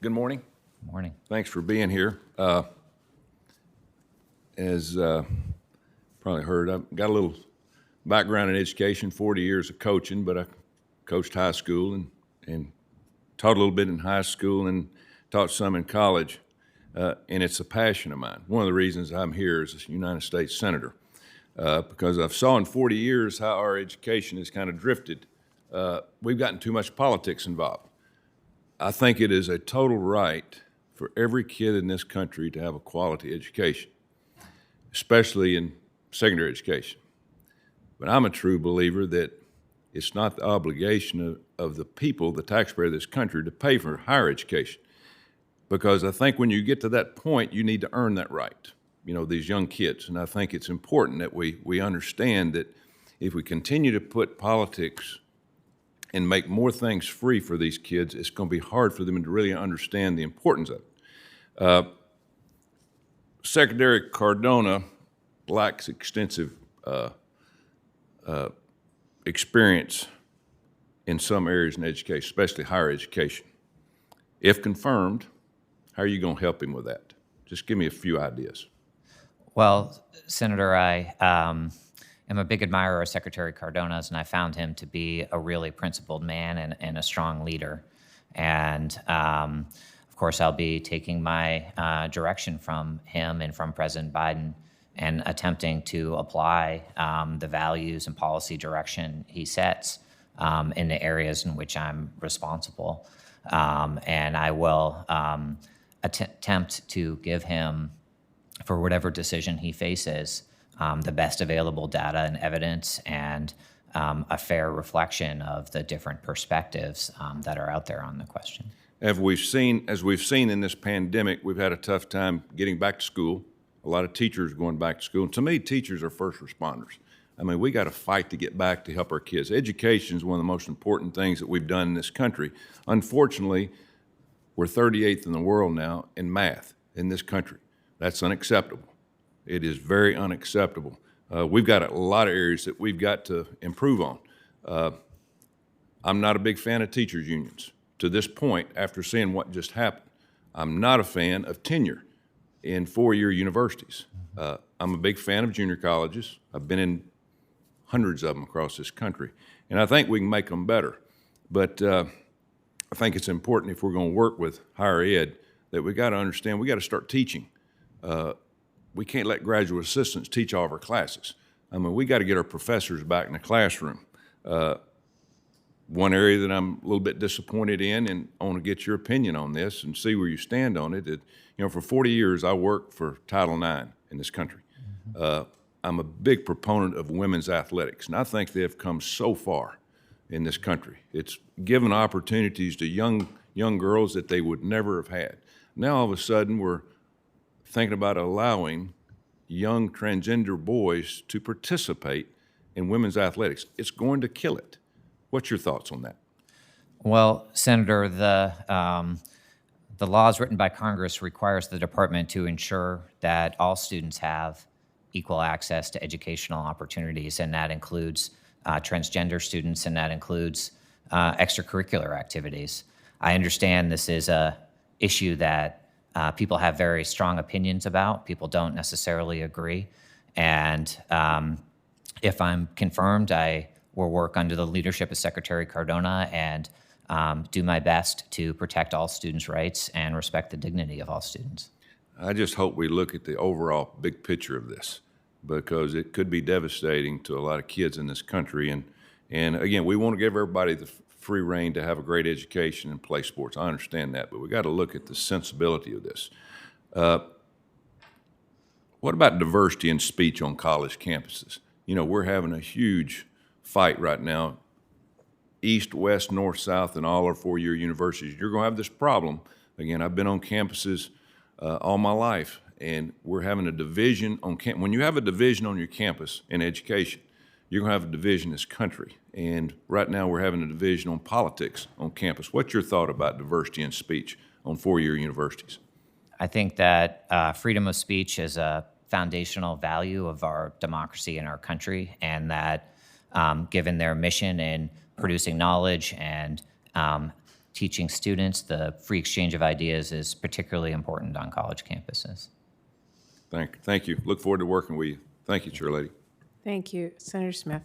Good morning. Morning. Thanks for being here. As probably heard, I've got a little background in education, 40 years of coaching, but I coached high school and taught a little bit in high school and taught some in college, and it's a passion of mine. One of the reasons I'm here as a United States Senator, because I've saw in 40 years how our education has kind of drifted. We've gotten too much politics involved. I think it is a total right for every kid in this country to have a quality education, especially in secondary education. But I'm a true believer that it's not the obligation of the people, the taxpayer of this country, to pay for higher education. Because I think when you get to that point, you need to earn that right, these young kids. And I think it's important that we understand that if we continue to put politics and make more things free for these kids, it's going to be hard for them to really understand the importance of it. Secretary Cardona lacks extensive experience in some areas in education, especially higher education. If confirmed, how are you going to help him with that? Just give me a few ideas. Well, Senator, I am a big admirer of Secretary Cardona's, and I found him to be a really principled man and a strong leader. And of course, I'll be taking my direction from him and from President Biden and attempting to apply the values and policy direction he sets in the areas in which I'm responsible. And I will attempt to give him, for whatever decision he faces, the best available data and evidence and a fair reflection of the different perspectives that are out there on the question. As we've seen in this pandemic, we've had a tough time getting back to school. A lot of teachers going back to school. And to me, teachers are first responders. I mean, we got to fight to get back to help our kids. Education is one of the most important things that we've done in this country. Unfortunately, we're 38th in the world now in math in this country. That's unacceptable. It is very unacceptable. We've got a lot of areas that we've got to improve on. I'm not a big fan of teachers' unions. To this point, after seeing what just happened, I'm not a fan of tenure in four-year universities. I'm a big fan of junior colleges. I've been in hundreds of them across this country, and I think we can make them better. But I think it's important, if we're going to work with higher ed, that we got to understand we got to start teaching. We can't let graduate assistants teach all of our classes. I mean, we got to get our professors back in the classroom. One area that I'm a little bit disappointed in, and I want to get your opinion on this and see where you stand on it. For 40 years, I worked for Title IX in this country. I'm a big proponent of women's athletics, and I think they have come so far in this country. It's given opportunities to young girls that they would never have had. Now, all of a sudden, we're thinking about allowing young transgender boys to participate in women's athletics. It's going to kill it. What's your thoughts on that? Well, Senator, the laws written by Congress requires the department to ensure that all students have equal access to educational opportunities, and that includes transgender students, and that includes extracurricular activities. I understand this is a issue that people have very strong opinions about. People don't necessarily agree. And if I'm confirmed, I will work under the leadership of Secretary Cardona and do my best to protect all students' rights and respect the dignity of all students. I just hope we look at the overall big picture of this, because it could be devastating to a lot of kids in this country. And again, we want to give everybody the free reign to have a great education and play sports. I understand that, but we got to look at the sensibility of this. What about diversity in speech on college campuses? We're having a huge fight right now, east, west, north, south, and all our four-year universities. You're going to have this problem. Again, I've been on campuses all my life, and we're having a division on campus. When you have a division on your campus in education, you're going to have a division in this country. And right now we're having a division on politics on campus. What's your thought about diversity in speech on four-year universities? I think that freedom of speech is a foundational value of our democracy in our country, and that given their mission in producing knowledge and teaching students. The free exchange of ideas is particularly important on college campuses. Thank you. Look forward to working with you. Thank you, Chair Lady. Thank you. Senator Smith.